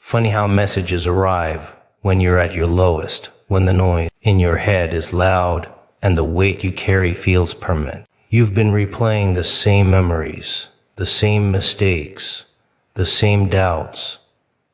Funny how messages arrive when you're at your lowest, when the noise in your head is loud and the weight you carry feels permanent. You've been replaying the same memories, the same mistakes, the same doubts,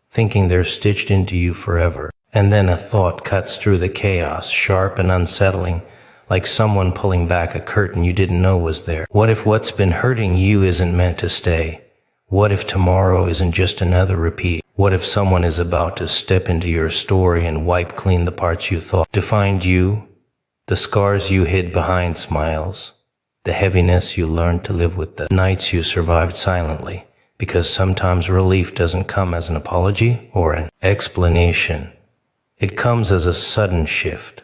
thinking they're stitched into you forever. And then a thought cuts through the chaos, sharp and unsettling, like someone pulling back a curtain you didn't know was there. What if what's been hurting you isn't meant to stay? What if tomorrow isn't just another repeat? What if someone is about to step into your story and wipe clean the parts you thought defined you, the scars you hid behind smiles, the heaviness you learned to live with, the nights you survived silently? Because sometimes relief doesn't come as an apology or an explanation. It comes as a sudden shift,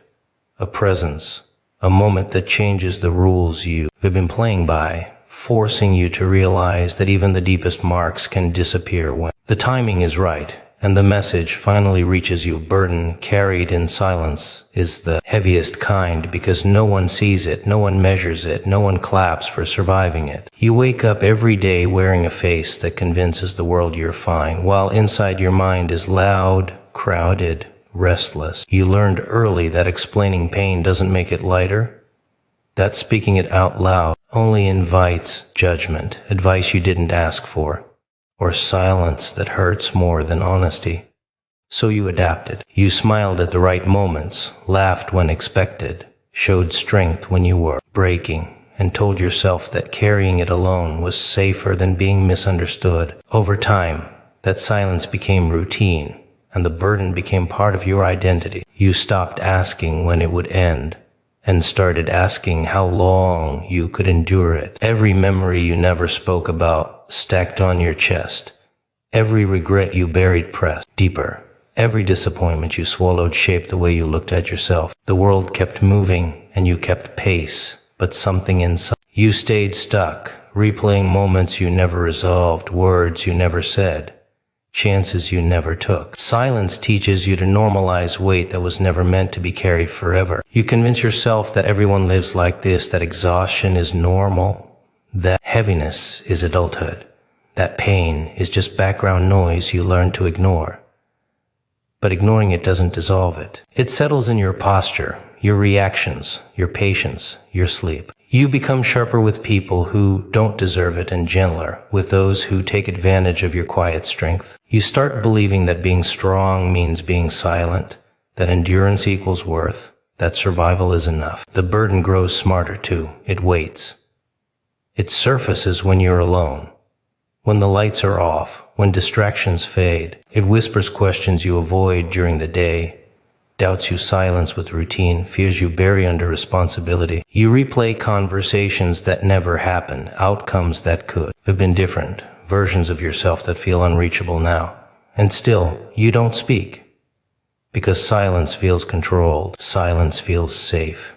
a presence, a moment that changes the rules you've been playing by, forcing you to realize that even the deepest marks can disappear when the timing is right and the message finally reaches you. Burden carried in silence is the heaviest kind because no one sees it, no one measures it, no one claps for surviving it. You wake up every day wearing a face that convinces the world you're fine, while inside your mind is loud, crowded, restless. You learned early that explaining pain doesn't make it lighter, that speaking it out loud only invites judgment, advice you didn't ask for, or silence that hurts more than honesty. So you adapted. You smiled at the right moments, laughed when expected, showed strength when you were breaking, and told yourself that carrying it alone was safer than being misunderstood. Over time, that silence became routine, and the burden became part of your identity. You stopped asking when it would end, and started asking how long you could endure it. Every memory you never spoke about stacked on your chest. Every regret you buried pressed deeper. Every disappointment you swallowed shaped the way you looked at yourself. The world kept moving, and you kept pace, but something inside you stayed stuck, replaying moments you never resolved, words you never said, chances you never took. Silence teaches you to normalize weight that was never meant to be carried forever. You convince yourself that everyone lives like this, that exhaustion is normal, that heaviness is adulthood, that pain is just background noise you learn to ignore. But ignoring it doesn't dissolve it. It settles in your posture, your reactions, your patience, your sleep. You become sharper with people who don't deserve it and gentler with those who take advantage of your quiet strength. You start believing that being strong means being silent, that endurance equals worth, that survival is enough. The burden grows smarter too. It waits. It surfaces when you're alone, when the lights are off, when distractions fade. It whispers questions you avoid during the day, doubts you silence with routine, fears you bury under responsibility. You replay conversations that never happened, outcomes that could have been different, versions of yourself that feel unreachable now. And still, you don't speak. Because silence feels controlled. Silence feels safe.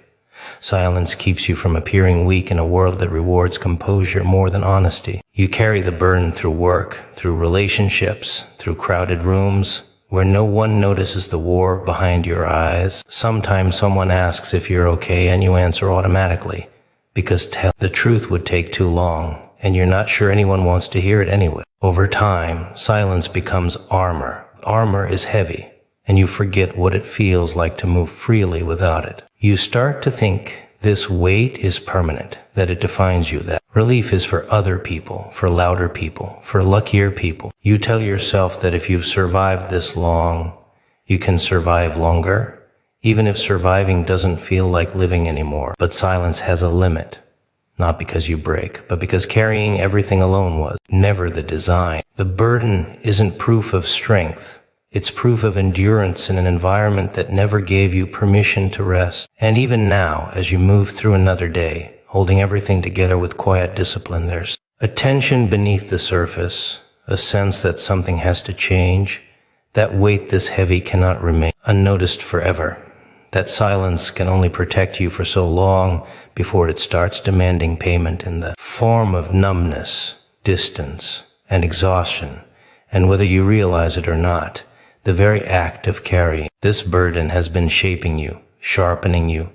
Silence keeps you from appearing weak in a world that rewards composure more than honesty. You carry the burden through work, through relationships, through crowded rooms, where no one notices the war behind your eyes. Sometimes someone asks if you're okay and you answer automatically, because the truth would take too long, and you're not sure anyone wants to hear it anyway. Over time, silence becomes armor. Armor is heavy, and you forget what it feels like to move freely without it. You start to think this weight is permanent, that it defines you, that relief is for other people, for louder people, for luckier people. You tell yourself that if you've survived this long, you can survive longer, even if surviving doesn't feel like living anymore. But silence has a limit, not because you break, but because carrying everything alone was never the design. The burden isn't proof of strength. It's proof of endurance in an environment that never gave you permission to rest. And even now, as you move through another day, holding everything together with quiet discipline, there's a tension beneath the surface, a sense that something has to change, that weight this heavy cannot remain unnoticed forever, that silence can only protect you for so long before it starts demanding payment in the form of numbness, distance, and exhaustion. And whether you realize it or not, the very act of carrying this burden has been shaping you, sharpening you,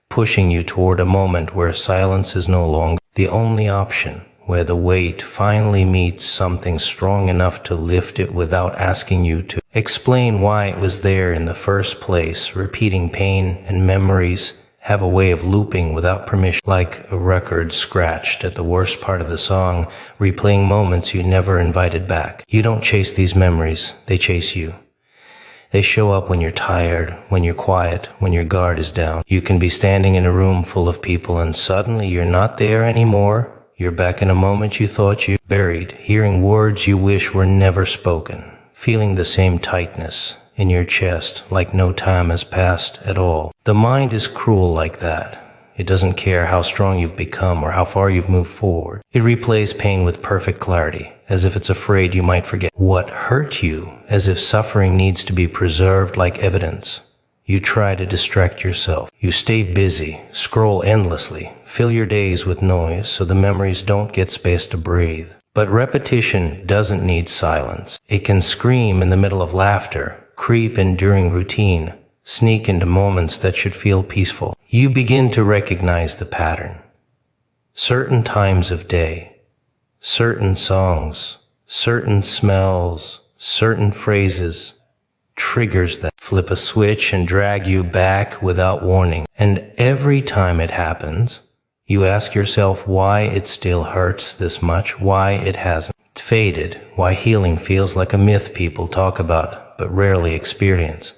pushing you toward a moment where silence is no longer the only option, where the weight finally meets something strong enough to lift it without asking you to explain why it was there in the first place. Repeating pain and memories have a way of looping without permission, like a record scratched at the worst part of the song, replaying moments you never invited back. You don't chase these memories, they chase you. They show up when you're tired, when you're quiet, when your guard is down. You can be standing in a room full of people and suddenly you're not there anymore. You're back in a moment you thought you buried, hearing words you wish were never spoken, feeling the same tightness in your chest like no time has passed at all. The mind is cruel like that. It doesn't care how strong you've become or how far you've moved forward. It replays pain with perfect clarity, as if it's afraid you might forget what hurt you, as if suffering needs to be preserved like evidence. You try to distract yourself. You stay busy, scroll endlessly, fill your days with noise so the memories don't get space to breathe. But repetition doesn't need silence. It can scream in the middle of laughter, creep in during routine, sneak into moments that should feel peaceful. You begin to recognize the pattern. Certain times of day, certain songs, certain smells, certain phrases, triggers that flip a switch and drag you back without warning. And every time it happens, you ask yourself why it still hurts this much, why it hasn't faded, why healing feels like a myth people talk about but rarely experience.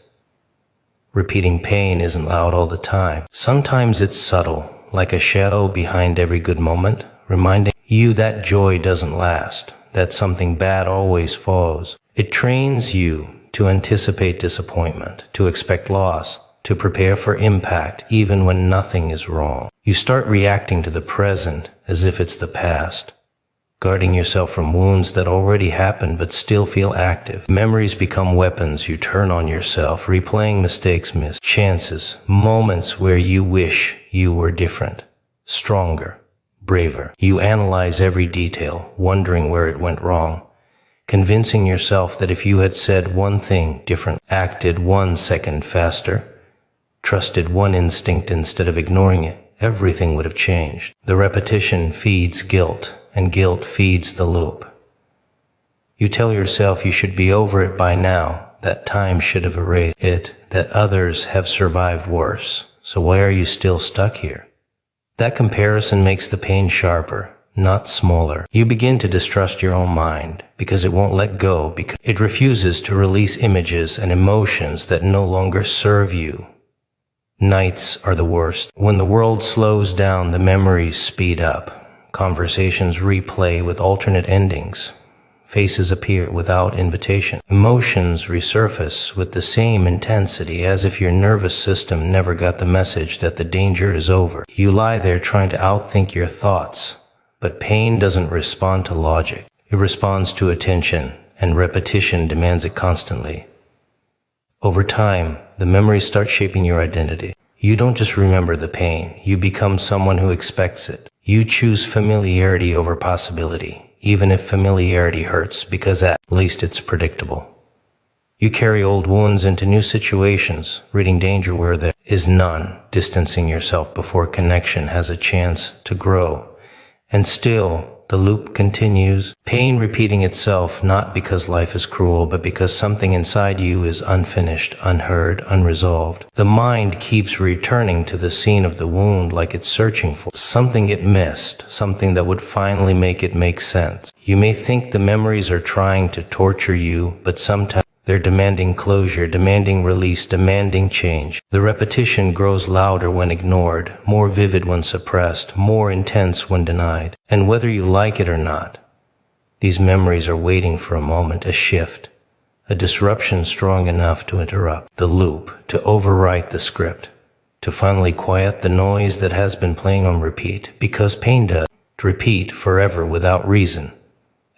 Repeating pain isn't loud all the time. Sometimes it's subtle, like a shadow behind every good moment, reminding you that joy doesn't last, that something bad always follows. It trains you to anticipate disappointment, to expect loss, to prepare for impact even when nothing is wrong. You start reacting to the present as if it's the past, guarding yourself from wounds that already happened but still feel active. Memories become weapons you turn on yourself, replaying mistakes missed, chances, moments where you wish you were different, stronger, braver. You analyze every detail, wondering where it went wrong, convincing yourself that if you had said one thing different, acted 1 second faster, trusted one instinct instead of ignoring it, everything would have changed. The repetition feeds guilt, and guilt feeds the loop. You tell yourself you should be over it by now, that time should have erased it, that others have survived worse, so why are you still stuck here? That comparison makes the pain sharper, not smaller. You begin to distrust your own mind because it won't let go, because it refuses to release images and emotions that no longer serve you. Nights are the worst. When the world slows down, the memories speed up. Conversations replay with alternate endings. Faces appear without invitation. Emotions resurface with the same intensity, as if your nervous system never got the message that the danger is over. You lie there trying to outthink your thoughts, but pain doesn't respond to logic. It responds to attention, and repetition demands it constantly. Over time, the memories start shaping your identity. You don't just remember the pain, you become someone who expects it. You choose familiarity over possibility, even if familiarity hurts, because at least it's predictable. You carry old wounds into new situations, reading danger where there is none, distancing yourself before connection has a chance to grow. And still, the loop continues, pain repeating itself, not because life is cruel, but because something inside you is unfinished, unheard, unresolved. The mind keeps returning to the scene of the wound like it's searching for something it missed, something that would finally make it make sense. You may think the memories are trying to torture you, but sometimes they're demanding closure, demanding release, demanding change. The repetition grows louder when ignored, more vivid when suppressed, more intense when denied. And whether you like it or not, these memories are waiting for a moment, a shift, a disruption strong enough to interrupt the loop, to overwrite the script, to finally quiet the noise that has been playing on repeat, because pain does repeat forever without reason.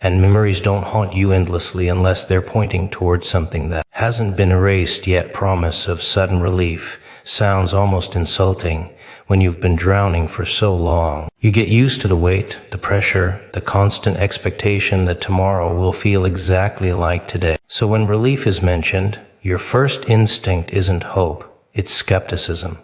And memories don't haunt you endlessly unless they're pointing towards something that hasn't been erased yet. Promise of sudden relief sounds almost insulting when you've been drowning for so long. You get used to the weight, the pressure, the constant expectation that tomorrow will feel exactly like today. So when relief is mentioned, your first instinct isn't hope, it's skepticism.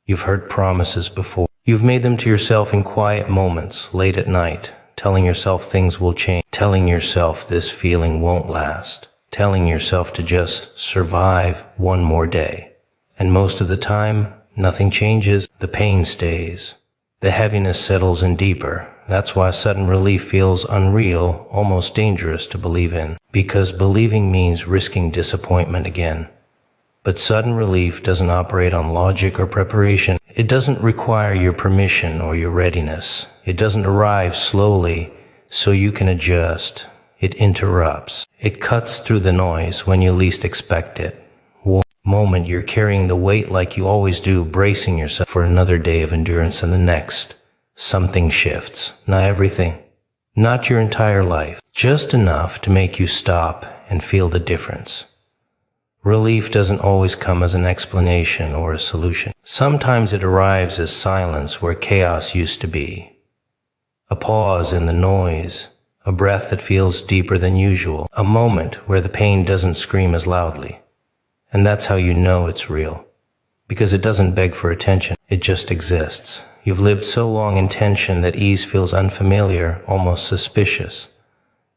You've heard promises before. You've made them to yourself in quiet moments, late at night, telling yourself things will change, telling yourself this feeling won't last, telling yourself to just survive one more day. And most of the time, nothing changes, the pain stays. The heaviness settles in deeper. That's why sudden relief feels unreal, almost dangerous to believe in, because believing means risking disappointment again. But sudden relief doesn't operate on logic or preparation. It doesn't require your permission or your readiness. It doesn't arrive slowly so you can adjust. It interrupts. It cuts through the noise when you least expect it. Moment you're carrying the weight like you always do, bracing yourself for another day of endurance, and the next, something shifts. Not everything, not your entire life, just enough to make you stop and feel the difference. Relief doesn't always come as an explanation or a solution. Sometimes it arrives as silence where chaos used to be. A pause in the noise, a breath that feels deeper than usual, a moment where the pain doesn't scream as loudly. And that's how you know it's real. Because it doesn't beg for attention, it just exists. You've lived so long in tension that ease feels unfamiliar, almost suspicious.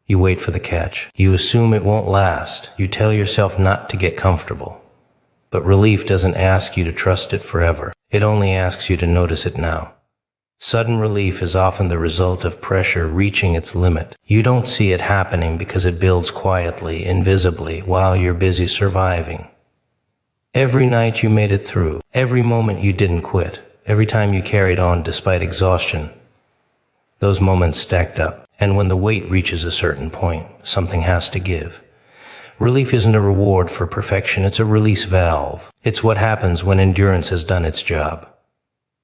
You wait for the catch. You assume it won't last. You tell yourself not to get comfortable. But relief doesn't ask you to trust it forever. It only asks you to notice it now. Sudden relief is often the result of pressure reaching its limit. You don't see it happening because it builds quietly, invisibly, while you're busy surviving. Every night you made it through, every moment you didn't quit, every time you carried on despite exhaustion, those moments stacked up. And when the weight reaches a certain point, something has to give. Relief isn't a reward for perfection, it's a release valve. It's what happens when endurance has done its job.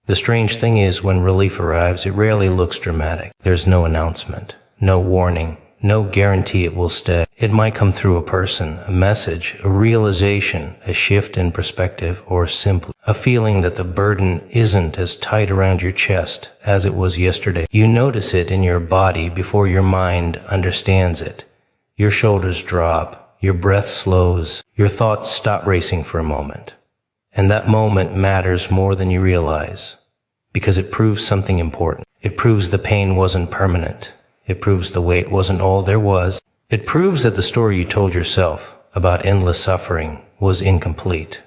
The strange thing is, when relief arrives, it rarely looks dramatic. There's no announcement, no warning, no guarantee it will stay. It might come through a person, a message, a realization, a shift in perspective, or simply a feeling that the burden isn't as tight around your chest as it was yesterday. You notice it in your body before your mind understands it. Your shoulders drop, your breath slows, your thoughts stop racing for a moment. And that moment matters more than you realize, because it proves something important. It proves the pain wasn't permanent. It proves the weight wasn't all there was. It proves that the story you told yourself about endless suffering was incomplete.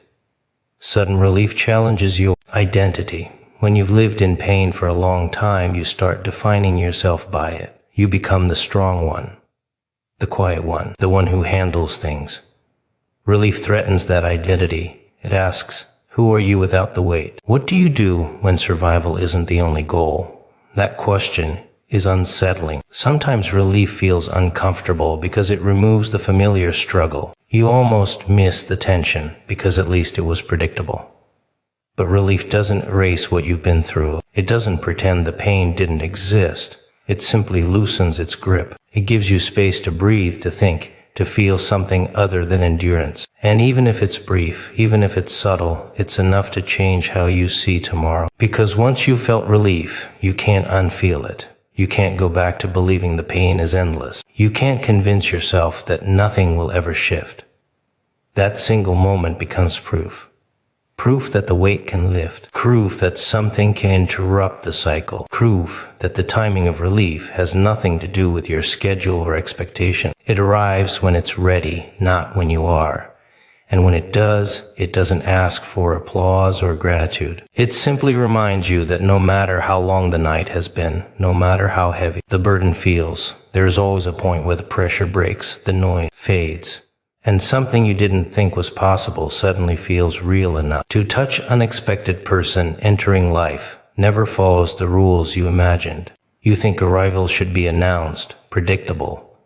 Sudden relief challenges your identity. When you've lived in pain for a long time, you start defining yourself by it. You become the strong one, the quiet one, the one who handles things. Relief threatens that identity. It asks, who are you without the weight? What do you do when survival isn't the only goal? That question is unsettling. Sometimes relief feels uncomfortable because it removes the familiar struggle. You almost miss the tension because at least it was predictable. But relief doesn't erase what you've been through. It doesn't pretend the pain didn't exist. It simply loosens its grip. It gives you space to breathe, to think, to feel something other than endurance. And even if it's brief, even if it's subtle, it's enough to change how you see tomorrow. Because once you've felt relief, you can't unfeel it. You can't go back to believing the pain is endless. You can't convince yourself that nothing will ever shift. That single moment becomes proof. Proof that the weight can lift. Proof that something can interrupt the cycle. Proof that the timing of relief has nothing to do with your schedule or expectation. It arrives when it's ready, not when you are. And when it does, it doesn't ask for applause or gratitude. It simply reminds you that no matter how long the night has been, no matter how heavy the burden feels, there is always a point where the pressure breaks, the noise fades, and something you didn't think was possible suddenly feels real enough. To touch unexpected person entering life never follows the rules you imagined. You think arrival should be announced, predictable,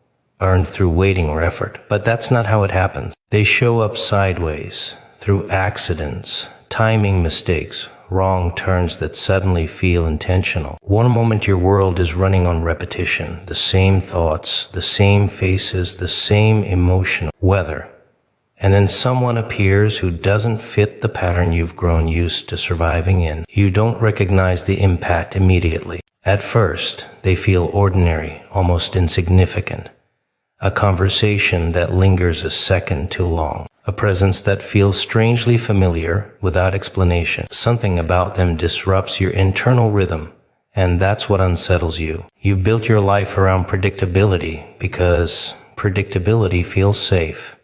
earned through waiting or effort, but that's not how it happens. They show up sideways, through accidents, timing mistakes, wrong turns that suddenly feel intentional. One moment your world is running on repetition, the same thoughts, the same faces, the same emotional weather. And then someone appears who doesn't fit the pattern you've grown used to surviving in. You don't recognize the impact immediately. At first, they feel ordinary, almost insignificant. A conversation that lingers a second too long. A presence that feels strangely familiar without explanation. Something about them disrupts your internal rhythm, And that's what unsettles you. You've built your life around predictability because predictability feels safe,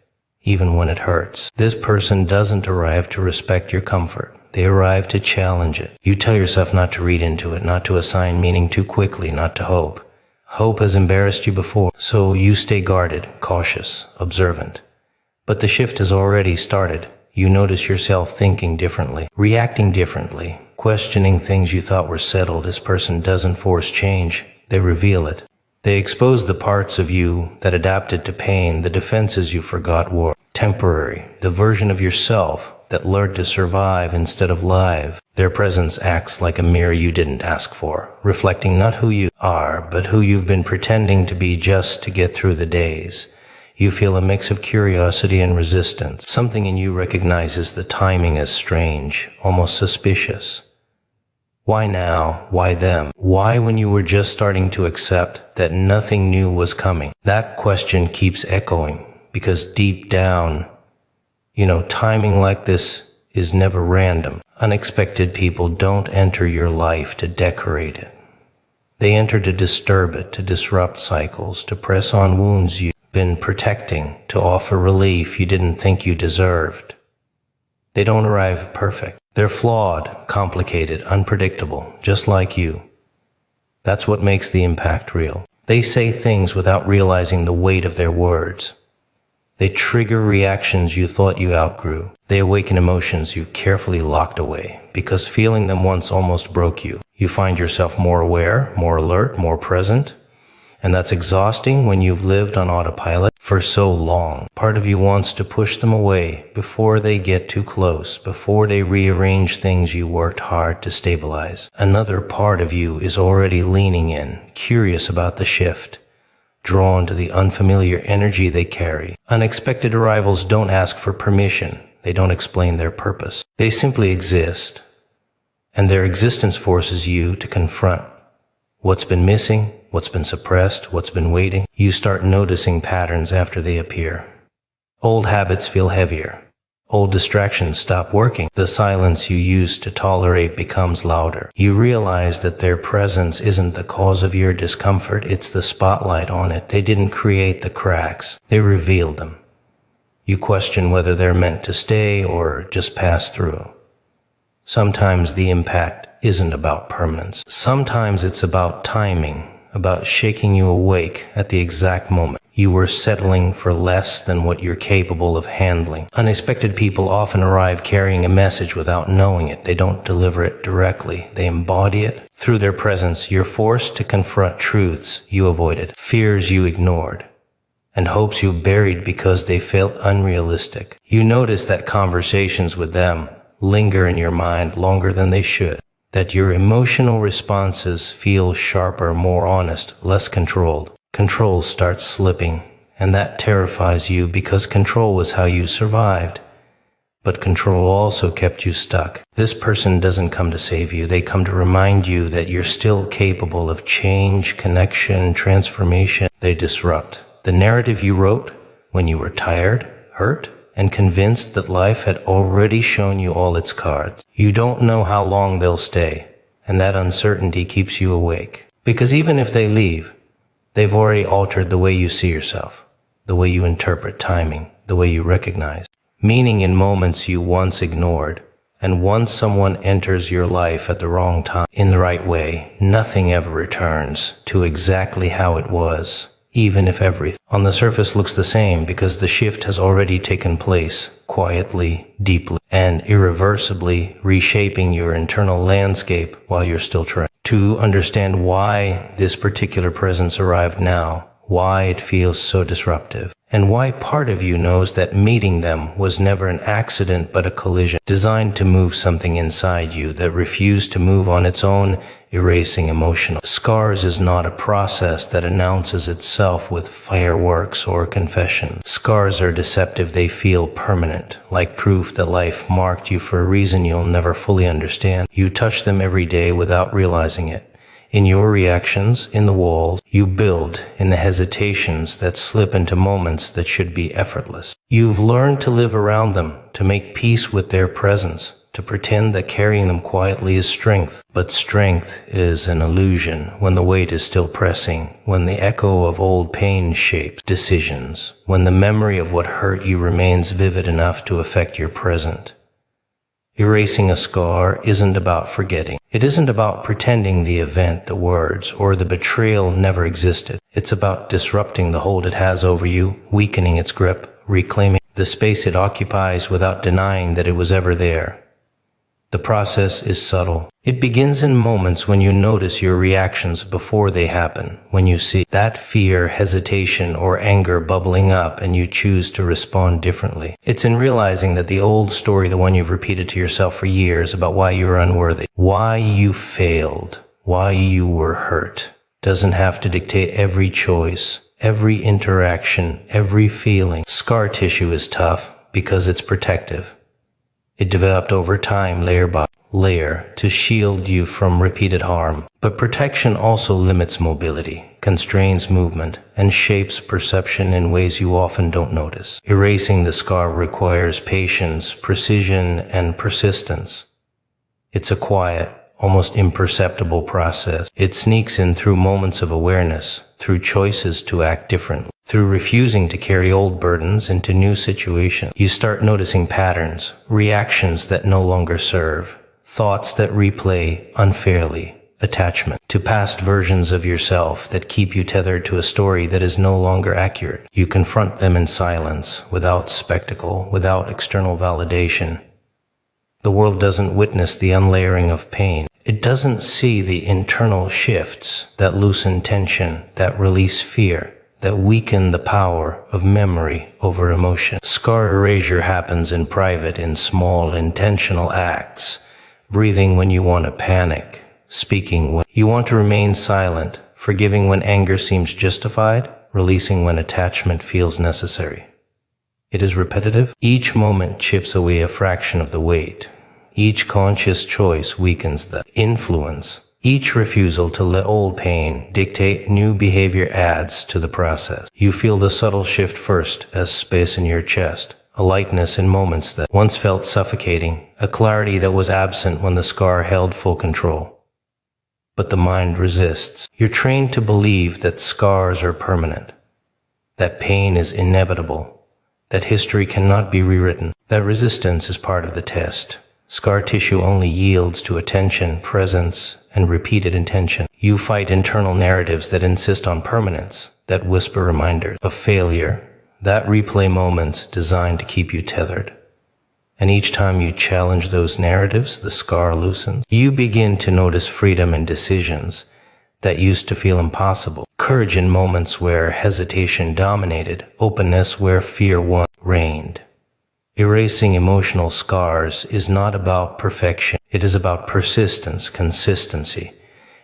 even when it hurts. This person doesn't arrive to respect your comfort. They arrive to challenge it. You tell yourself not to read into it, not to assign meaning too quickly, not to hope. Hope has embarrassed you before, so you stay guarded, cautious, observant. But the shift has already started. You notice yourself thinking differently, reacting differently, questioning things you thought were settled. This person doesn't force change, they reveal it. They expose the parts of you that adapted to pain, the defenses you forgot were temporary, the version of yourself that learned to survive instead of live. Their presence acts like a mirror you didn't ask for, reflecting not who you are, but who you've been pretending to be just to get through the days. You feel a mix of curiosity and resistance. Something in you recognizes the timing as strange, almost suspicious. Why now? Why them? Why when you were just starting to accept that nothing new was coming? That question keeps echoing, because deep down, timing like this is never random. Unexpected people don't enter your life to decorate it. They enter to disturb it, to disrupt cycles, to press on wounds you've been protecting, to offer relief you didn't think you deserved. They don't arrive perfect. They're flawed, complicated, unpredictable, just like you. That's what makes the impact real. They say things without realizing the weight of their words. They trigger reactions you thought you outgrew. They awaken emotions you carefully locked away, because feeling them once almost broke you. You find yourself more aware, more alert, more present. And that's exhausting when you've lived on autopilot for so long. Part of you wants to push them away before they get too close, before they rearrange things you worked hard to stabilize. Another part of you is already leaning in, curious about the shift, drawn to the unfamiliar energy they carry. Unexpected arrivals don't ask for permission. They don't explain their purpose. They simply exist. And their existence forces you to confront what's been missing, what's been suppressed, what's been waiting. You start noticing patterns after they appear. Old habits feel heavier. Old distractions stop working. The silence you used to tolerate becomes louder. You realize that their presence isn't the cause of your discomfort, it's the spotlight on it. They didn't create the cracks, they revealed them. You question whether they're meant to stay or just pass through. Sometimes the impact isn't about permanence. Sometimes it's about timing, about shaking you awake at the exact moment you were settling for less than what you're capable of handling. Unexpected people often arrive carrying a message without knowing it. They don't deliver it directly. They embody it. Through their presence, you're forced to confront truths you avoided, fears you ignored, and hopes you buried because they felt unrealistic. You notice that conversations with them linger in your mind longer than they should, that your emotional responses feel sharper, more honest, less controlled. Control starts slipping, and that terrifies you because control was how you survived. But control also kept you stuck. This person doesn't come to save you. They come to remind you that you're still capable of change, connection, transformation. They disrupt the narrative you wrote when you were tired, hurt, and convinced that life had already shown you all its cards. You don't know how long they'll stay, and that uncertainty keeps you awake. Because even if they leave, they've already altered the way you see yourself, the way you interpret timing, the way you recognize meaning in moments you once ignored. And once someone enters your life at the wrong time, in the right way, nothing ever returns to exactly how it was, even if everything on the surface looks the same, because the shift has already taken place, quietly, deeply, and irreversibly reshaping your internal landscape while you're still trying to understand why this particular presence arrived now, why it feels so disruptive, and why part of you knows that meeting them was never an accident but a collision designed to move something inside you that refused to move on its own, erasing emotional scars. Is not a process that announces itself with fireworks or confession. Scars are deceptive. They feel permanent, like proof that life marked you for a reason you'll never fully understand. You touch them every day without realizing it. In your reactions, in the walls you build, in the hesitations that slip into moments that should be effortless. You've learned to live around them, to make peace with their presence, to pretend that carrying them quietly is strength. But strength is an illusion when the weight is still pressing, when the echo of old pain shapes decisions, when the memory of what hurt you remains vivid enough to affect your present. Erasing a scar isn't about forgetting. It isn't about pretending the event, the words, or the betrayal never existed. It's about disrupting the hold it has over you, weakening its grip, reclaiming the space it occupies without denying that it was ever there. The process is subtle. It begins in moments when you notice your reactions before they happen, when you see that fear, hesitation, or anger bubbling up and you choose to respond differently. It's in realizing that the old story, the one you've repeated to yourself for years about why you were unworthy, why you failed, why you were hurt, doesn't have to dictate every choice, every interaction, every feeling. Scar tissue is tough because it's protective. It developed over time, layer by layer, to shield you from repeated harm. But protection also limits mobility, constrains movement, and shapes perception in ways you often don't notice. Erasing the scar requires patience, precision, and persistence. It's a quiet, almost imperceptible process. It sneaks in through moments of awareness, through choices to act differently. Through refusing to carry old burdens into new situations, you start noticing patterns, reactions that no longer serve, thoughts that replay unfairly, attachment to past versions of yourself that keep you tethered to a story that is no longer accurate. You confront them in silence, without spectacle, without external validation. The world doesn't witness the unlayering of pain. It doesn't see the internal shifts that loosen tension, that release fear, that weaken the power of memory over emotion. Scar erasure happens in private, in small, intentional acts. Breathing when you want to panic, speaking when you want to remain silent, forgiving when anger seems justified, releasing when attachment feels necessary. It is repetitive. Each moment chips away a fraction of the weight. Each conscious choice weakens the influence. Each refusal to let old pain dictate new behavior adds to the process. You feel the subtle shift first as space in your chest, a lightness in moments that once felt suffocating, a clarity that was absent when the scar held full control. But the mind resists. You're trained to believe that scars are permanent, that pain is inevitable, that history cannot be rewritten. That resistance is part of the test. Scar tissue only yields to attention, presence, and repeated intention. You fight internal narratives that insist on permanence, that whisper reminders of failure, that replay moments designed to keep you tethered. And each time you challenge those narratives, the scar loosens. You begin to notice freedom in decisions that used to feel impossible, courage in moments where hesitation dominated, openness where fear once reigned. Erasing emotional scars is not about perfection. It is about persistence, consistency,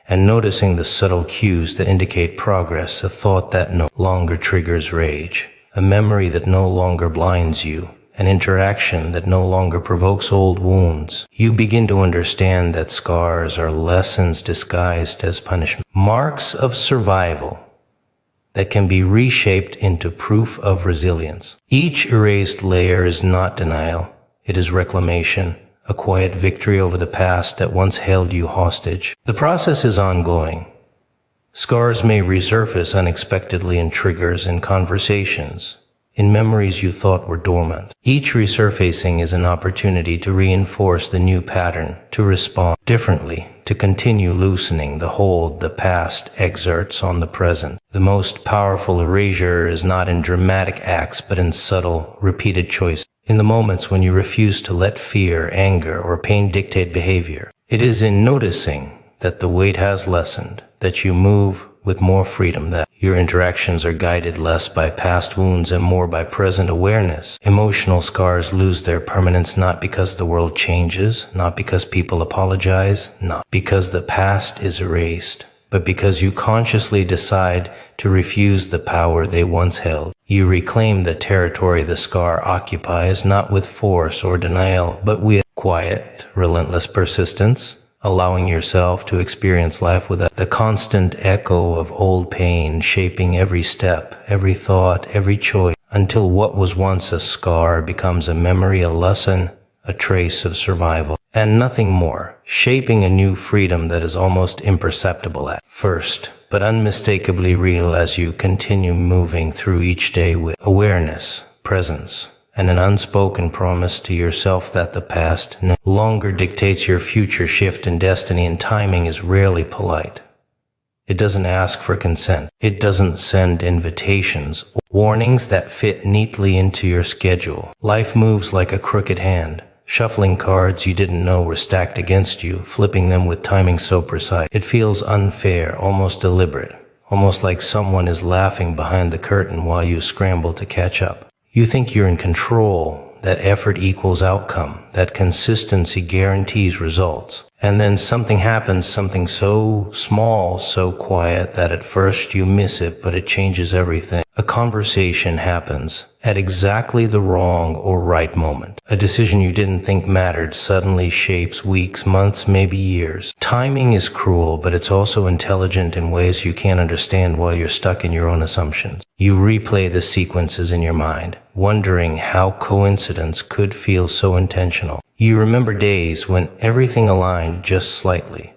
and noticing the subtle cues that indicate progress, a thought that no longer triggers rage, a memory that no longer blinds you, an interaction that no longer provokes old wounds. You begin to understand that scars are lessons disguised as punishment, marks of survival that can be reshaped into proof of resilience. Each erased layer is not denial. It is reclamation, a quiet victory over the past that once held you hostage. The process is ongoing. Scars may resurface unexpectedly in triggers, in conversations, in memories you thought were dormant. Each resurfacing is an opportunity to reinforce the new pattern, to respond differently, to continue loosening the hold the past exerts on the present. The most powerful erasure is not in dramatic acts, but in subtle, repeated choices. In the moments when you refuse to let fear, anger, or pain dictate behavior. It is in noticing that the weight has lessened, that you move with more freedom, that your interactions are guided less by past wounds and more by present awareness. Emotional scars lose their permanence not because the world changes, not because people apologize, not because the past is erased, but because you consciously decide to refuse the power they once held. You reclaim the territory the scar occupies, not with force or denial, but with quiet, relentless persistence, allowing yourself to experience life without the constant echo of old pain shaping every step, every thought, every choice, until what was once a scar becomes a memory, a lesson, a trace of survival, and nothing more, shaping a new freedom that is almost imperceptible at first, but unmistakably real as you continue moving through each day with awareness, presence, and an unspoken promise to yourself that the past no longer dictates your future. Shift in destiny and timing is rarely polite. It doesn't ask for consent. It doesn't send invitations or warnings that fit neatly into your schedule. Life moves like a crooked hand, shuffling cards you didn't know were stacked against you, flipping them with timing so precise. It feels unfair, almost deliberate, almost like someone is laughing behind the curtain while you scramble to catch up. You think you're in control, that effort equals outcome, that consistency guarantees results. And then something happens, something so small, so quiet that at first you miss it, but it changes everything. A conversation happens at exactly the wrong or right moment. A decision you didn't think mattered suddenly shapes weeks, months, maybe years. Timing is cruel, but it's also intelligent in ways you can't understand while you're stuck in your own assumptions. You replay the sequences in your mind, wondering how coincidence could feel so intentional. You remember days when everything aligned just slightly,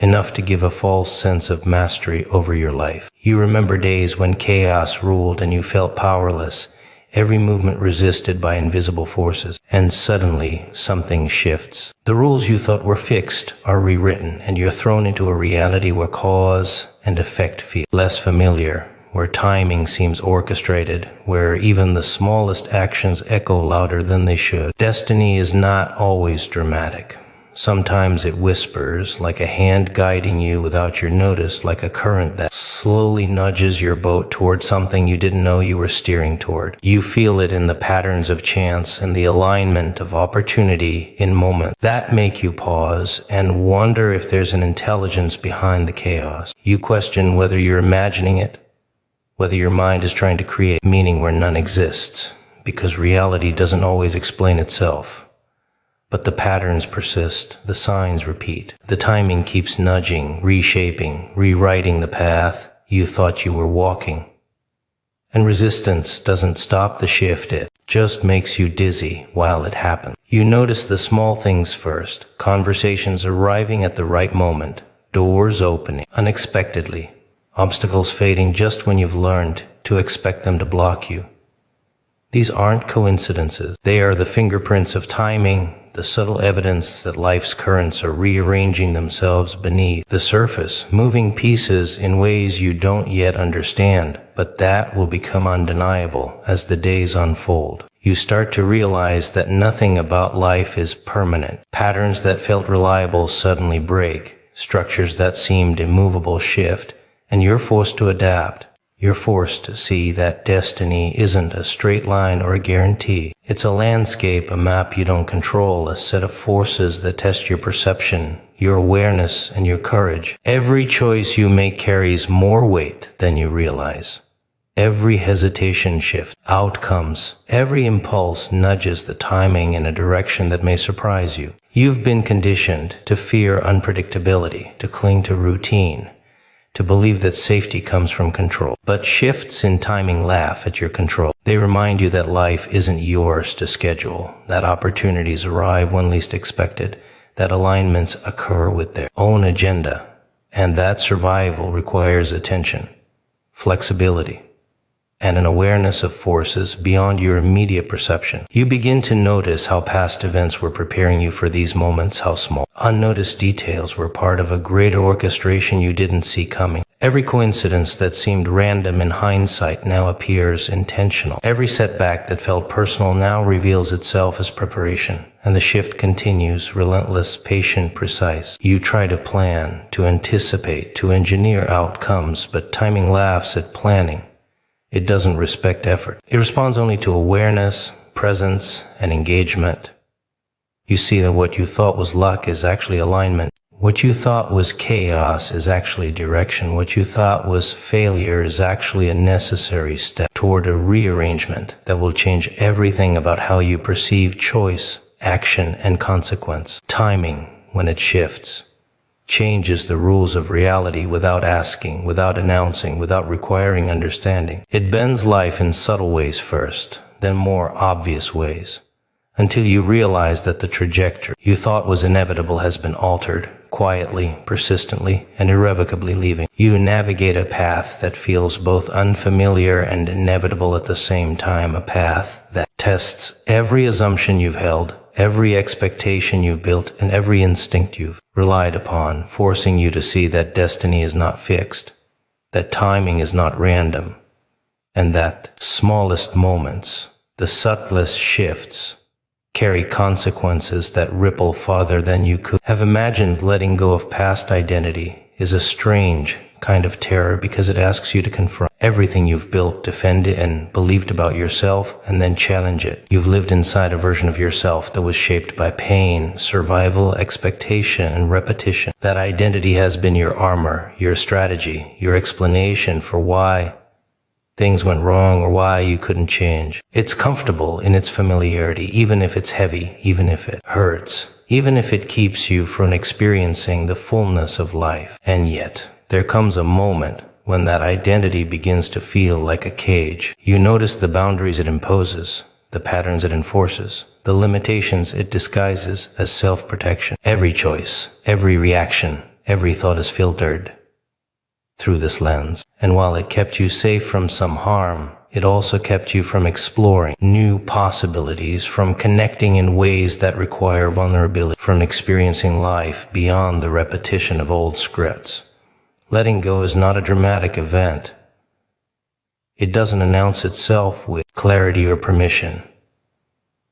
enough to give a false sense of mastery over your life. You remember days when chaos ruled and you felt powerless, every movement resisted by invisible forces. And suddenly, something shifts. The rules you thought were fixed are rewritten, and you're thrown into a reality where cause and effect feel less familiar, where timing seems orchestrated, where even the smallest actions echo louder than they should. Destiny is not always dramatic. Sometimes it whispers, like a hand guiding you without your notice, like a current that slowly nudges your boat toward something you didn't know you were steering toward. You feel it in the patterns of chance and the alignment of opportunity in moments that make you pause and wonder if there's an intelligence behind the chaos. You question whether you're imagining it, whether your mind is trying to create meaning where none exists, because reality doesn't always explain itself. But the patterns persist, the signs repeat, the timing keeps nudging, reshaping, rewriting the path you thought you were walking. And resistance doesn't stop the shift, it just makes you dizzy while it happens. You notice the small things first, conversations arriving at the right moment, doors opening unexpectedly, obstacles fading just when you've learned to expect them to block you. These aren't coincidences. They are the fingerprints of timing, the subtle evidence that life's currents are rearranging themselves beneath the surface, moving pieces in ways you don't yet understand, but that will become undeniable as the days unfold. You start to realize that nothing about life is permanent. Patterns that felt reliable suddenly break, structures that seemed immovable shift, and you're forced to adapt. You're forced to see that destiny isn't a straight line or a guarantee. It's a landscape, a map you don't control, a set of forces that test your perception, your awareness, and your courage. Every choice you make carries more weight than you realize. Every hesitation shifts outcomes. Every impulse nudges the timing in a direction that may surprise you. You've been conditioned to fear unpredictability, to cling to routine, to believe that safety comes from control. But shifts in timing laugh at your control. They remind you that life isn't yours to schedule, that opportunities arrive when least expected, that alignments occur with their own agenda, and that survival requires attention, flexibility, and an awareness of forces beyond your immediate perception. You begin to notice how past events were preparing you for these moments, how small, unnoticed details were part of a greater orchestration you didn't see coming. Every coincidence that seemed random in hindsight now appears intentional. Every setback that felt personal now reveals itself as preparation. And the shift continues, relentless, patient, precise. You try to plan, to anticipate, to engineer outcomes, but timing laughs at planning. It doesn't respect effort. It responds only to awareness, presence, and engagement. You see that what you thought was luck is actually alignment. What you thought was chaos is actually direction. What you thought was failure is actually a necessary step toward a rearrangement that will change everything about how you perceive choice, action, and consequence. Timing, when it shifts, changes the rules of reality without asking, without announcing, without requiring understanding. It bends life in subtle ways first, then more obvious ways. until you realize that the trajectory you thought was inevitable has been altered, quietly, persistently, and irrevocably leaving. You navigate a path that feels both unfamiliar and inevitable at the same time, a path that tests every assumption you've held, every expectation you've built, and every instinct you've relied upon, forcing you to see that destiny is not fixed, that timing is not random, and that smallest moments, the subtlest shifts, carry consequences that ripple farther than you could have imagined. Letting go of past identity is a strange kind of terror because it asks you to confront everything you've built, defended, and believed about yourself, and then challenge it. You've lived inside a version of yourself that was shaped by pain, survival, expectation, and repetition. That identity has been your armor, your strategy, your explanation for why things went wrong or why you couldn't change. It's comfortable in its familiarity, even if it's heavy, even if it hurts, even if it keeps you from experiencing the fullness of life. And yet, there comes a moment when that identity begins to feel like a cage. You notice the boundaries it imposes, the patterns it enforces, the limitations it disguises as self-protection. Every choice, every reaction, every thought is filtered through this lens. And while it kept you safe from some harm, it also kept you from exploring new possibilities, from connecting in ways that require vulnerability, from experiencing life beyond the repetition of old scripts. Letting go is not a dramatic event. It doesn't announce itself with clarity or permission.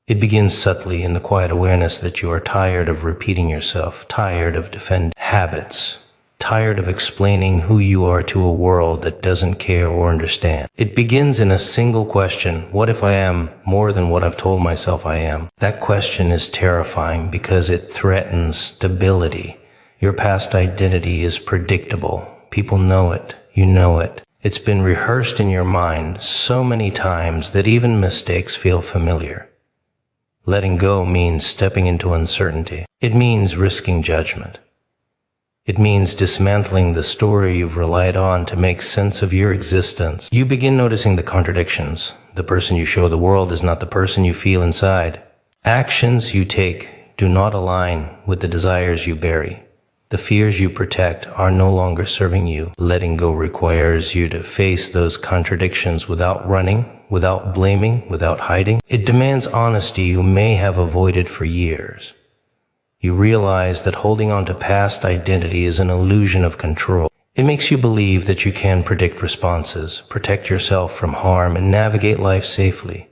It begins subtly in the quiet awareness that you are tired of repeating yourself, tired of defending habits, tired of explaining who you are to a world that doesn't care or understand. It begins in a single question: what if I am more than what I've told myself I am? That question is terrifying because it threatens stability. Your past identity is predictable. People know it. You know it. It's been rehearsed in your mind so many times that even mistakes feel familiar. Letting go means stepping into uncertainty. It means risking judgment. It means dismantling the story you've relied on to make sense of your existence. You begin noticing the contradictions. The person you show the world is not the person you feel inside. Actions you take do not align with the desires you bury. The fears you protect are no longer serving you. Letting go requires you to face those contradictions without running, without blaming, without hiding. It demands honesty you may have avoided for years. You realize that holding on to past identity is an illusion of control. It makes you believe that you can predict responses, protect yourself from harm, and navigate life safely.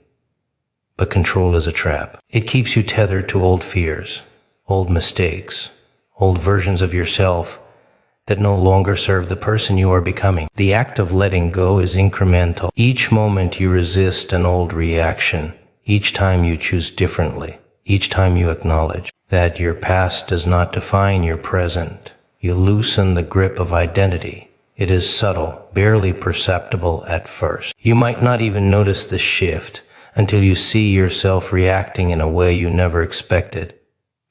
But control is a trap. It keeps you tethered to old fears, old mistakes, old versions of yourself that no longer serve the person you are becoming. The act of letting go is incremental. Each moment you resist an old reaction, each time you choose differently, each time you acknowledge that your past does not define your present, you loosen the grip of identity. It is subtle, barely perceptible at first. You might not even notice the shift until you see yourself reacting in a way you never expected,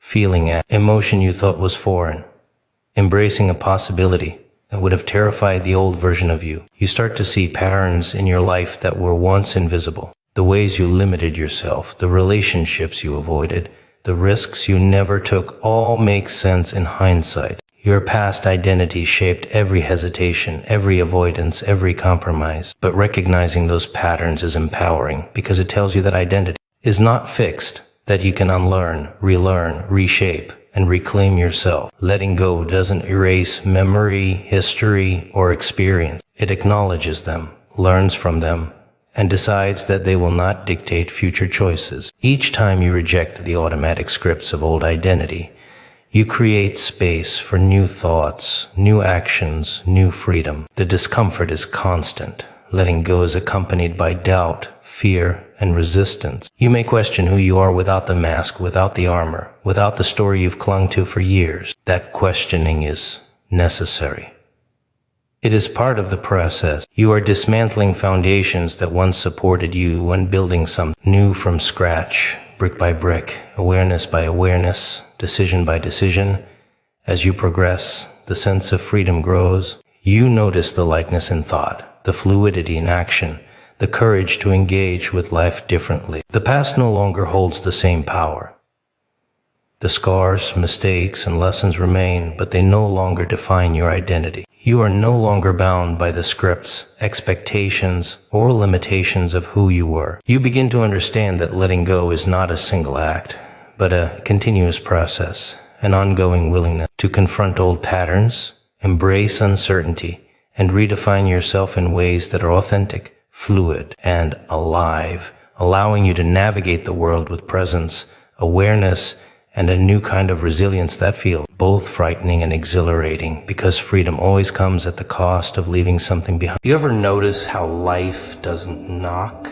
feeling an emotion you thought was foreign, embracing a possibility that would have terrified the old version of you. You start to see patterns in your life that were once invisible. The ways you limited yourself, the relationships you avoided, the risks you never took all make sense in hindsight. Your past identity shaped every hesitation, every avoidance, every compromise. But recognizing those patterns is empowering because it tells you that identity is not fixed, that you can unlearn, relearn, reshape, and reclaim yourself. Letting go doesn't erase memory, history, or experience. It acknowledges them, learns from them, and decides that they will not dictate future choices. Each time you reject the automatic scripts of old identity, you create space for new thoughts, new actions, new freedom. The discomfort is constant. Letting go is accompanied by doubt, fear, and resistance. You may question who you are without the mask, without the armor, without the story you've clung to for years. That questioning is necessary. It is part of the process. You are dismantling foundations that once supported you when building something new from scratch, brick by brick, awareness by awareness, decision by decision. As you progress, the sense of freedom grows. You notice the lightness in thought, the fluidity in action, the courage to engage with life differently. The past no longer holds the same power. The scars, mistakes, and lessons remain, but they no longer define your identity. You are no longer bound by the scripts, expectations, or limitations of who you were. You begin to understand that letting go is not a single act, but a continuous process, an ongoing willingness to confront old patterns, embrace uncertainty, and redefine yourself in ways that are authentic, fluid, and alive, allowing you to navigate the world with presence, awareness, and a new kind of resilience that feels both frightening and exhilarating, because freedom always comes at the cost of leaving something behind. You ever notice how life doesn't knock?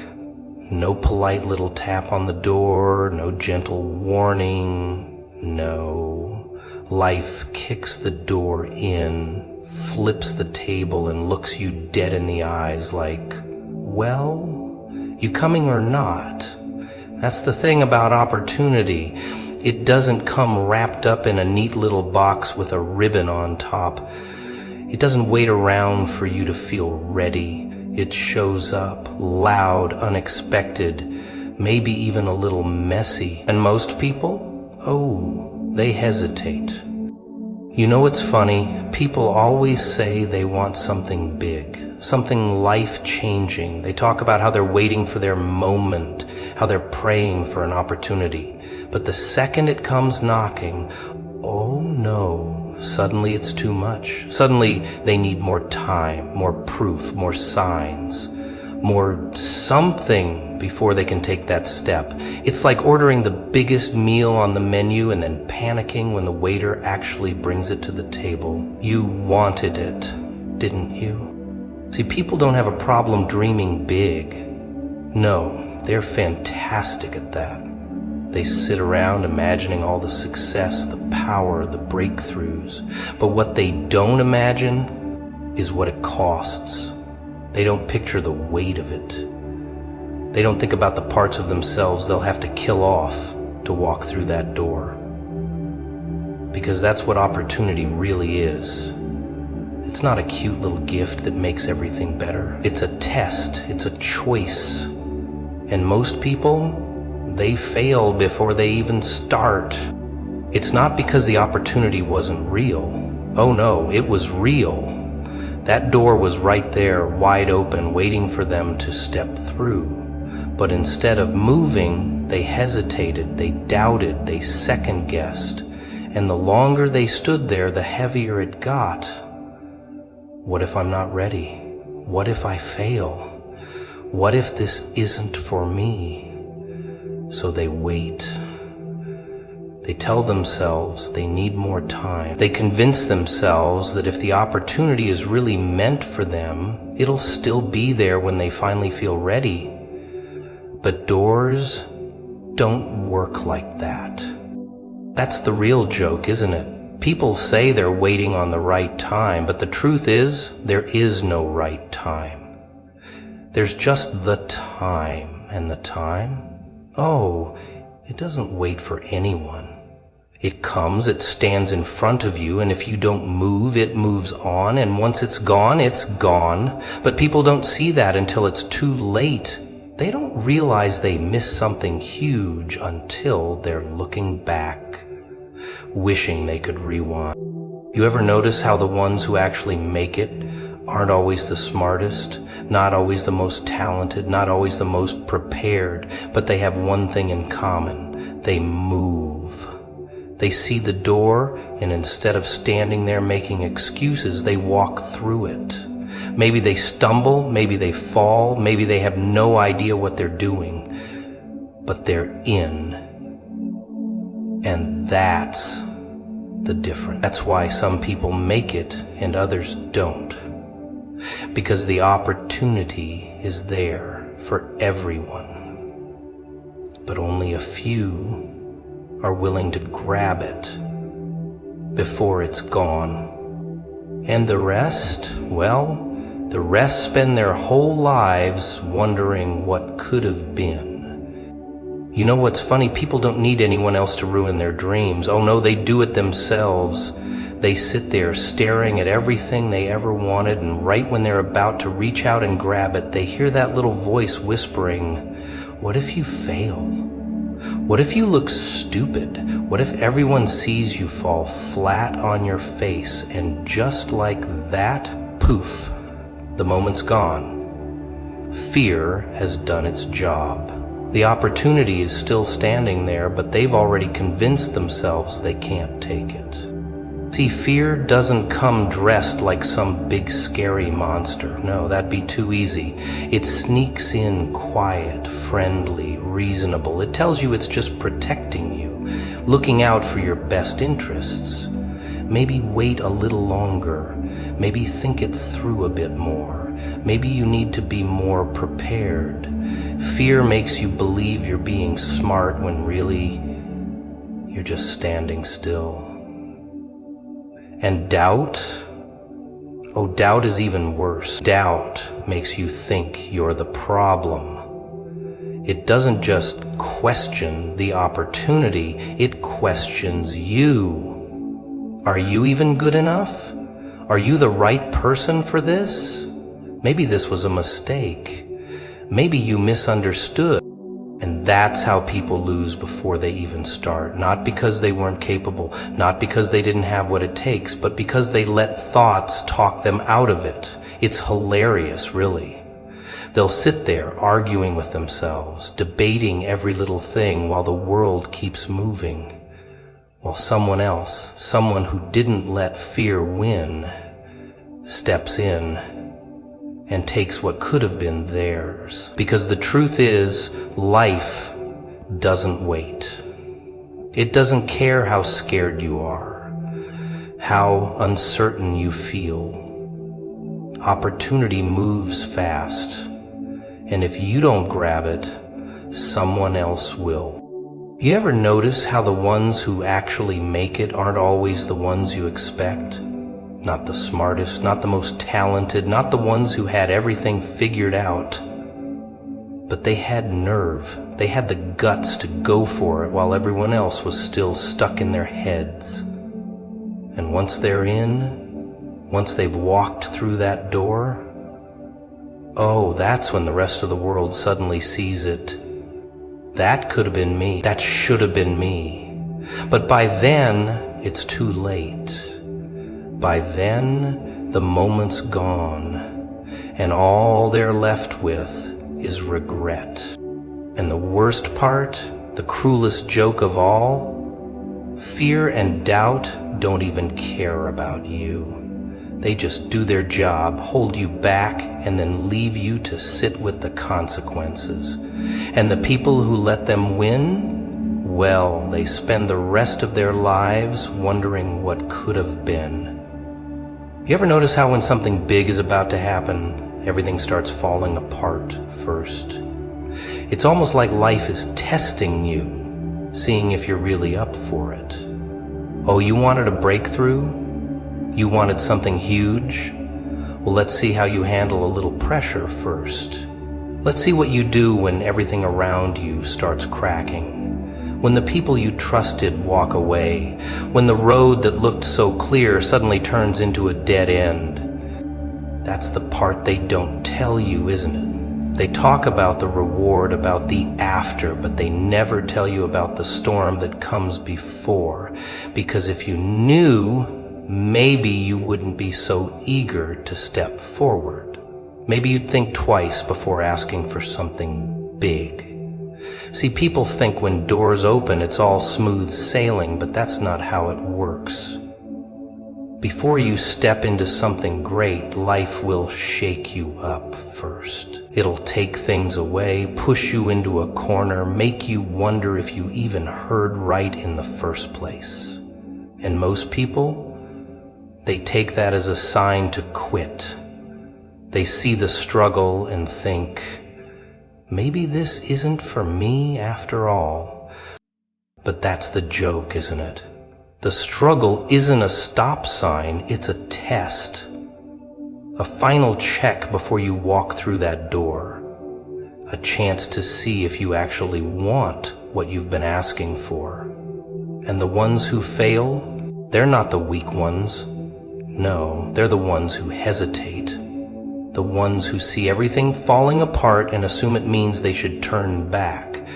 No polite little tap on the door, no gentle warning, no. Life kicks the door in, flips the table, and looks you dead in the eyes like, well, you coming or not? That's the thing about opportunity. It doesn't come wrapped up in a neat little box with a ribbon on top. It doesn't wait around for you to feel ready. It shows up, loud, unexpected, maybe even a little messy. And most people, oh, they hesitate. You know what's funny? People always say they want something big, something life-changing. They talk about how they're waiting for their moment, how they're praying for an opportunity. But the second it comes knocking, oh no, suddenly it's too much. Suddenly they need more time, more proof, more signs, more something before they can take that step. It's like ordering the biggest meal on the menu and then panicking when the waiter actually brings it to the table. You wanted it, didn't you? See, people don't have a problem dreaming big. No, they're fantastic at that. They sit around imagining all the success, the power, the breakthroughs. But what they don't imagine is what it costs. They don't picture the weight of it. They don't think about the parts of themselves they'll have to kill off to walk through that door. Because that's what opportunity really is. It's not a cute little gift that makes everything better. It's a test. It's a choice. And most people, they fail before they even start. It's not because the opportunity wasn't real. Oh no, it was real. That door was right there, wide open, waiting for them to step through. But instead of moving, they hesitated, they doubted, they second-guessed. And the longer they stood there, the heavier it got. What if I'm not ready? What if I fail? What if this isn't for me? So they wait. They tell themselves they need more time. They convince themselves that if the opportunity is really meant for them, it'll still be there when they finally feel ready. But doors don't work like that. That's the real joke, isn't it? People say they're waiting on the right time, but the truth is, there is no right time. There's just the time, and the time, oh, it doesn't wait for anyone. It comes, it stands in front of you, and if you don't move, it moves on, and once it's gone, it's gone. But people don't see that until it's too late. They don't realize they missed something huge until they're looking back, wishing they could rewind. You ever notice how the ones who actually make it aren't always the smartest, not always the most talented, not always the most prepared, but they have one thing in common: they move. They see the door, and instead of standing there making excuses, they walk through it. Maybe they stumble, maybe they fall, maybe they have no idea what they're doing, but they're in. And that's the difference. That's why some people make it and others don't. Because the opportunity is there for everyone, but only a few are willing to grab it before it's gone. And the rest, well, the rest spend their whole lives wondering what could have been. You know what's funny? People don't need anyone else to ruin their dreams. Oh no, they do it themselves. They sit there staring at everything they ever wanted, and right when they're about to reach out and grab it, they hear that little voice whispering, "What if you fail? What if you look stupid? What if everyone sees you fall flat on your face?" And just like that, poof, the moment's gone. Fear has done its job. The opportunity is still standing there, but they've already convinced themselves they can't take it. See, fear doesn't come dressed like some big scary monster. No, that'd be too easy. It sneaks in quiet, friendly, reasonable. It tells you it's just protecting you, looking out for your best interests. Maybe wait a little longer. Maybe think it through a bit more. Maybe you need to be more prepared. Fear makes you believe you're being smart when really you're just standing still. And doubt? Oh, doubt is even worse. Doubt makes you think you're the problem. It doesn't just question the opportunity, it questions you. Are you even good enough? Are you the right person for this? Maybe this was a mistake. Maybe you misunderstood. And that's how people lose before they even start. Not because they weren't capable, not because they didn't have what it takes, but because they let thoughts talk them out of it. It's hilarious, really. They'll sit there arguing with themselves, debating every little thing while the world keeps moving. While someone else, someone who didn't let fear win, steps in and takes what could have been theirs. Because the truth is, life doesn't wait. It doesn't care how scared you are, how uncertain you feel. Opportunity moves fast, and if you don't grab it, someone else will. You ever notice how the ones who actually make it aren't always the ones you expect? Not the smartest, not the most talented, not the ones who had everything figured out. But they had nerve. They had the guts to go for it while everyone else was still stuck in their heads. And once they're in, once they've walked through that door, oh, that's when the rest of the world suddenly sees it. That could have been me. That should have been me. But by then, it's too late. By then, the moment's gone, and all they're left with is regret. And the worst part, the cruelest joke of all, fear and doubt don't even care about you. They just do their job, hold you back, and then leave you to sit with the consequences. And the people who let them win, well, they spend the rest of their lives wondering what could have been. You ever notice how when something big is about to happen, everything starts falling apart first? It's almost like life is testing you, seeing if you're really up for it. Oh, you wanted a breakthrough? You wanted something huge? Well, let's see how you handle a little pressure first. Let's see what you do when everything around you starts cracking. When the people you trusted walk away, when the road that looked so clear suddenly turns into a dead end. That's the part they don't tell you, isn't it? They talk about the reward, about the after, but they never tell you about the storm that comes before. Because if you knew, maybe you wouldn't be so eager to step forward. Maybe you'd think twice before asking for something big. See, people think when doors open it's all smooth sailing, but that's not how it works. Before you step into something great, life will shake you up first. It'll take things away, push you into a corner, make you wonder if you even heard right in the first place. And most people, they take that as a sign to quit. They see the struggle and think, maybe this isn't for me after all. But that's the joke, isn't it? The struggle isn't a stop sign, it's a test. A final check before you walk through that door. A chance to see if you actually want what you've been asking for. And the ones who fail, They're not the weak ones. No, they're the ones who hesitate. The ones who see everything falling apart and assume it means they should turn back.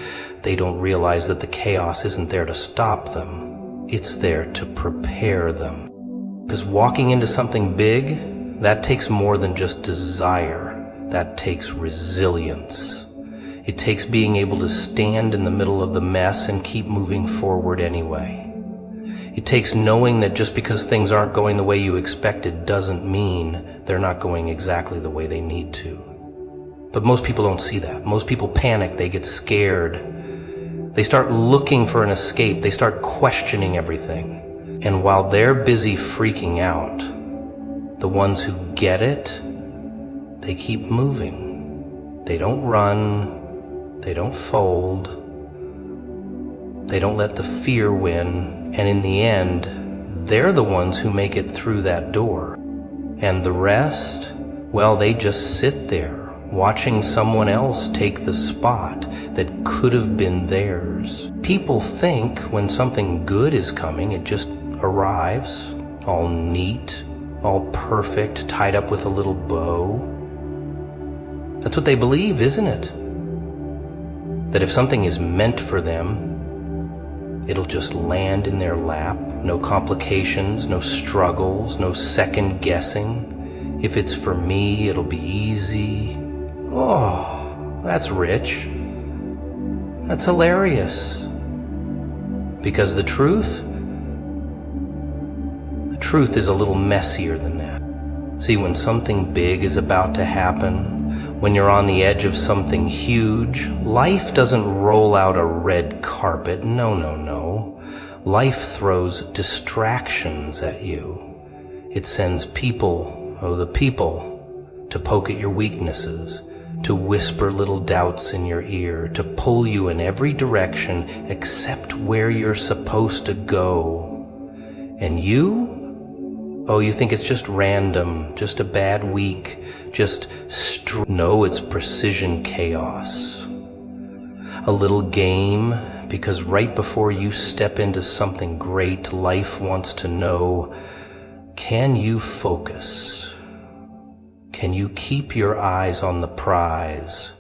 They don't realize that the chaos isn't there to stop them. It's there to prepare them. Because walking into something big, that takes more than just desire. That takes resilience. It takes being able to stand in the middle of the mess and keep moving forward anyway. It takes knowing that just because things aren't going the way you expected doesn't mean they're not going exactly the way they need to. But most people don't see that. Most people panic. They get scared. They start looking for an escape. They start questioning everything. And while they're busy freaking out, the ones who get it, they keep moving. They don't run. They don't fold. They don't let the fear win. And in the end, they're the ones who make it through that door. And the rest, well, they just sit there, watching someone else take the spot that could have been theirs. People think when something good is coming, it just arrives, all neat, all perfect, tied up with a little bow. That's what they believe, isn't it? That if something is meant for them, it'll just land in their lap. No complications, no struggles, no second guessing. If it's for me, it'll be easy. Oh, that's rich. That's hilarious. Because the truth is a little messier than that. See, when something big is about to happen, when you're on the edge of something huge, life doesn't roll out a red carpet. No. Life throws distractions at you. It sends people, the people, to poke at your weaknesses, to whisper little doubts in your ear, to pull you in every direction except where you're supposed to go. And you? You think it's just random, just a bad week, No, it's precision chaos. A little game, because right before you step into something great, life wants to know, can you focus? Can you keep your eyes on the prize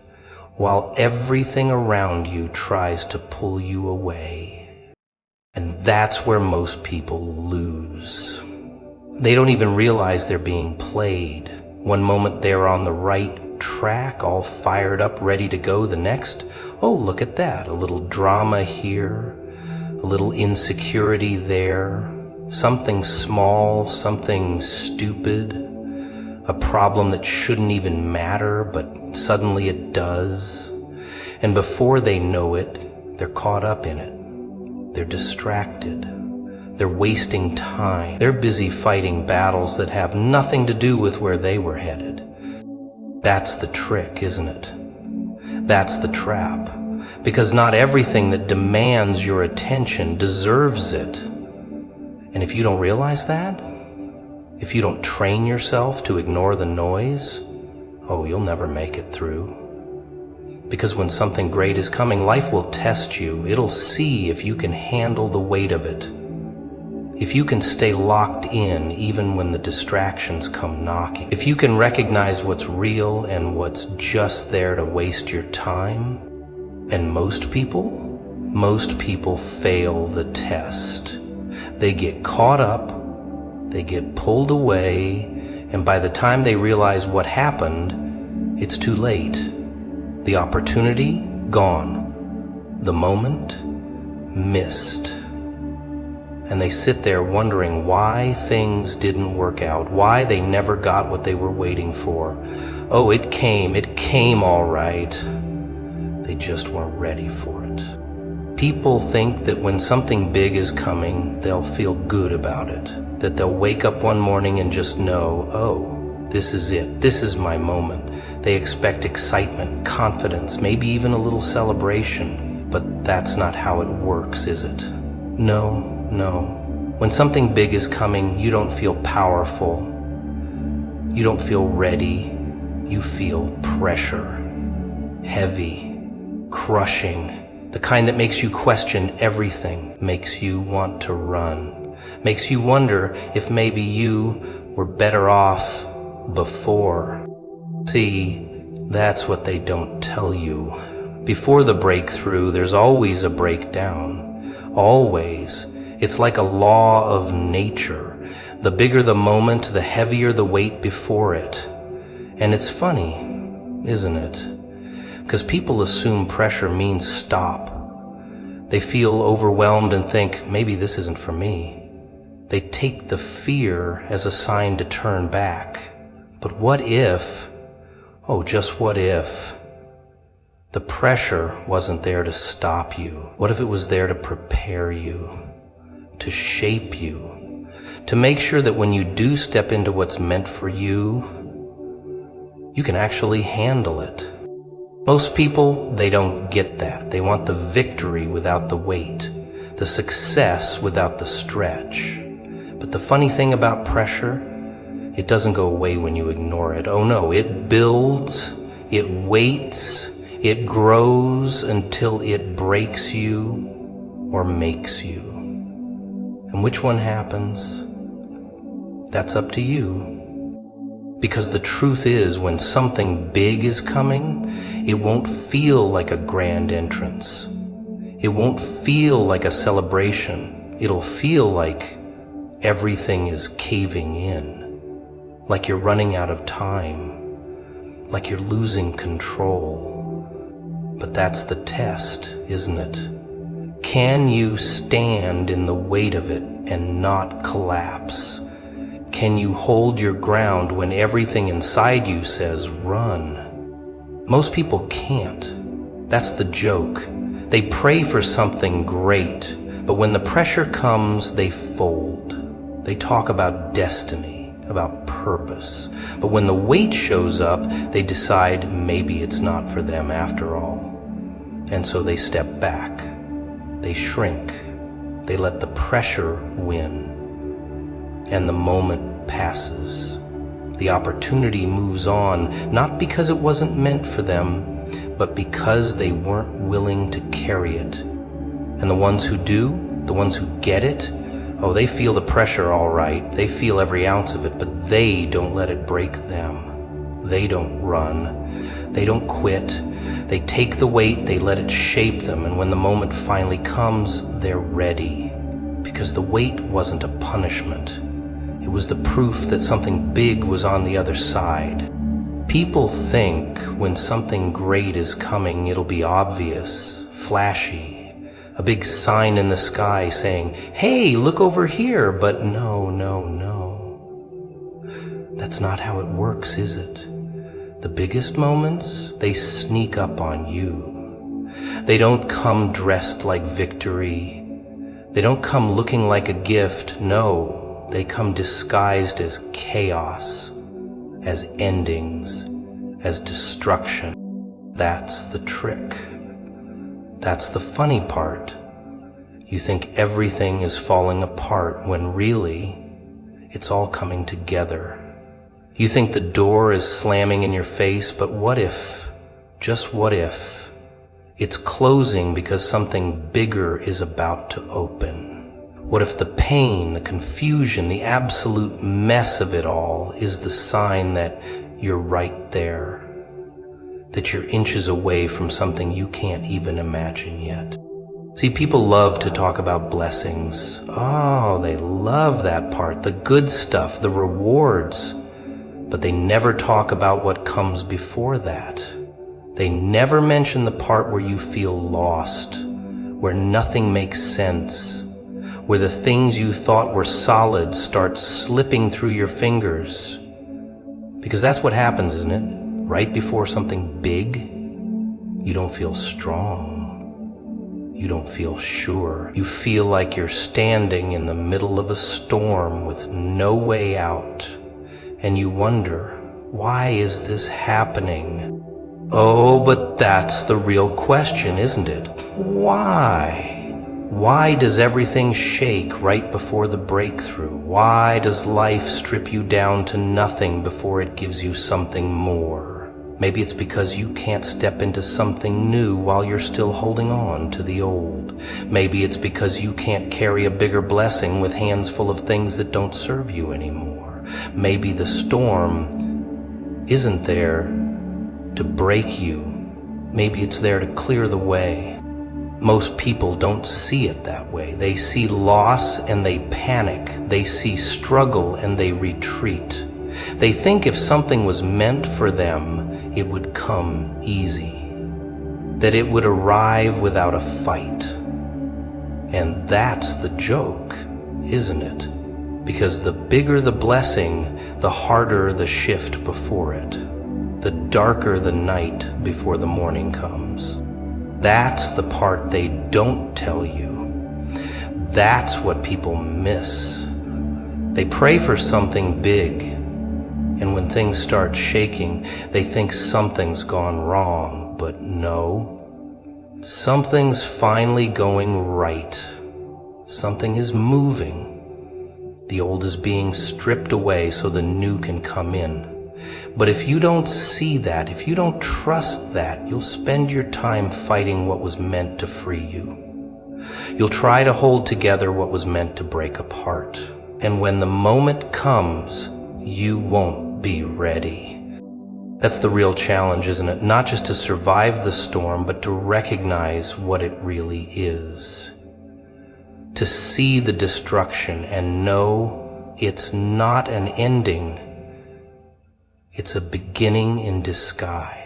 while everything around you tries to pull you away? And that's where most people lose. They don't even realize they're being played. One moment they're on the right track, all fired up, ready to go. The next, look at that, a little drama here, a little insecurity there, something small, something stupid, a problem that shouldn't even matter, but suddenly it does. And before they know it, they're caught up in it. They're distracted. They're wasting time. They're busy fighting battles that have nothing to do with where they were headed. That's the trick, isn't it? That's the trap. Because not everything that demands your attention deserves it. And if you don't realize that, if you don't train yourself to ignore the noise, you'll never make it through. Because when something great is coming, life will test you. It'll see if you can handle the weight of it. If you can stay locked in even when the distractions come knocking. If you can recognize what's real and what's just there to waste your time. And most people fail the test. They get caught up, they get pulled away, and by the time they realize what happened, it's too late. The opportunity, gone. The moment, missed. And they sit there wondering why things didn't work out, why they never got what they were waiting for. It came all right. They just weren't ready for it. People think that when something big is coming, they'll feel good about it, that they'll wake up one morning and just know, this is it, this is my moment. They expect excitement, confidence, maybe even a little celebration, but that's not how it works, is it? No. When something big is coming, you don't feel powerful. You don't feel ready. You feel pressure. Heavy. Crushing. The kind that makes you question everything. Makes you want to run. Makes you wonder if maybe you were better off before. See, that's what they don't tell you. Before the breakthrough, there's always a breakdown. Always. It's like a law of nature. The bigger the moment, the heavier the weight before it. And it's funny, isn't it? Because people assume pressure means stop. They feel overwhelmed and think, maybe this isn't for me. They take the fear as a sign to turn back. But what if, oh, just what if, the pressure wasn't there to stop you? What if it was there to prepare you, to shape you, to make sure that when you do step into what's meant for you, you can actually handle it? Most people, they don't get that. They want the victory without the weight, the success without the stretch. But the funny thing about pressure, it doesn't go away when you ignore it. Oh no, it builds, it waits, it grows until it breaks you or makes you. And which one happens? That's up to you. Because the truth is, when something big is coming, it won't feel like a grand entrance. It won't feel like a celebration. It'll feel like everything is caving in, like you're running out of time, like you're losing control. But that's the test, isn't it? Can you stand in the weight of it and not collapse? Can you hold your ground when everything inside you says run? Most people can't. That's the joke. They pray for something great, but when the pressure comes, they fold. They talk about destiny, about purpose. But when the weight shows up, they decide maybe it's not for them after all. And so they step back. They shrink. They let the pressure win. And the moment passes. The opportunity moves on, not because it wasn't meant for them, but because they weren't willing to carry it. And the ones who do, the ones who get it, oh, they feel the pressure all right. They feel every ounce of it, but they don't let it break them. They don't run. They don't quit. They take the weight, they let it shape them, and when the moment finally comes, they're ready. Because the weight wasn't a punishment. It was the proof that something big was on the other side. People think when something great is coming, it'll be obvious, flashy, a big sign in the sky saying, hey, look over here, but no. That's not how it works, is it? The biggest moments, they sneak up on you. They don't come dressed like victory. They don't come looking like a gift. No, they come disguised as chaos, as endings, as destruction. That's the trick. That's the funny part. You think everything is falling apart when really, it's all coming together. You think the door is slamming in your face, but what if, just what if, it's closing because something bigger is about to open? What if the pain, the confusion, the absolute mess of it all is the sign that you're right there, that you're inches away from something you can't even imagine yet? See, people love to talk about blessings. Oh, they love that part, the good stuff, the rewards. But they never talk about what comes before that. They never mention the part where you feel lost, where nothing makes sense, where the things you thought were solid start slipping through your fingers. Because that's what happens, isn't it? Right before something big, you don't feel strong. You don't feel sure. You feel like you're standing in the middle of a storm with no way out. And you wonder, why is this happening? Oh, but that's the real question, isn't it? Why? Why does everything shake right before the breakthrough? Why does life strip you down to nothing before it gives you something more? Maybe it's because you can't step into something new while you're still holding on to the old. Maybe it's because you can't carry a bigger blessing with hands full of things that don't serve you anymore. Maybe the storm isn't there to break you. Maybe it's there to clear the way. Most people don't see it that way. They see loss and they panic. They see struggle and they retreat. They think if something was meant for them, it would come easy, that it would arrive without a fight. And that's the joke, isn't it? Because the bigger the blessing, the harder the shift before it, the darker the night before the morning comes. That's the part they don't tell you. That's what people miss. They pray for something big, and when things start shaking, they think something's gone wrong, but no. Something's finally going right. Something is moving. The old is being stripped away so the new can come in. But if you don't see that, if you don't trust that, you'll spend your time fighting what was meant to free you. You'll try to hold together what was meant to break apart. And when the moment comes, you won't be ready. That's the real challenge, isn't it? Not just to survive the storm, but to recognize what it really is. To see the destruction and know it's not an ending. It's a beginning in disguise.